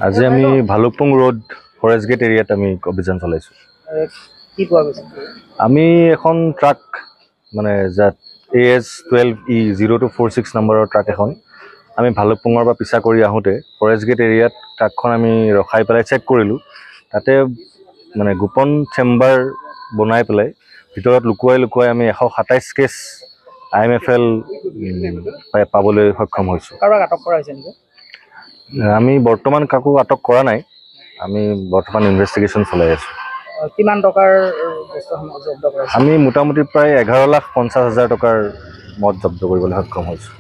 আজি আমি Bhalukpong road forest gate এৰিয়াত আমি অভিযান চলাইছোঁ। কি পোৱা গৈছে? আমি এখন ট্ৰাক মানে যাত AS12E0246 নম্বৰৰ ট্ৰাক এখন আমি ভালুকপুঙৰ পৰা পিছা কৰি আহোঁতে ফৰেষ্ট গেট এৰিয়াত ট্ৰাকখন আমি ৰখাই পেলাই চেক কৰিলোঁ। তাতে মানে গোপন চেম্বাৰ বনাই পেলাই ভিতৰত লুকুৱাই আমি 127 কেছ IMFL পাবলৈ সক্ষম হৈছোঁ। কাৰোবাক আটক কৰা হৈছে নেকি? আমি বৰ্তমান কাকো আটক কৰা নাই, আমি বৰ্তমান ইনভেষ্টিগেশ্যন চলাই আছোঁ। কিমান টকাৰ জব্দ কৰা হৈছে? আমি মোটামুটি প্ৰায় 11,50,000 টকাৰ মদ জব্দ কৰিবলৈ সক্ষম হৈছোঁ।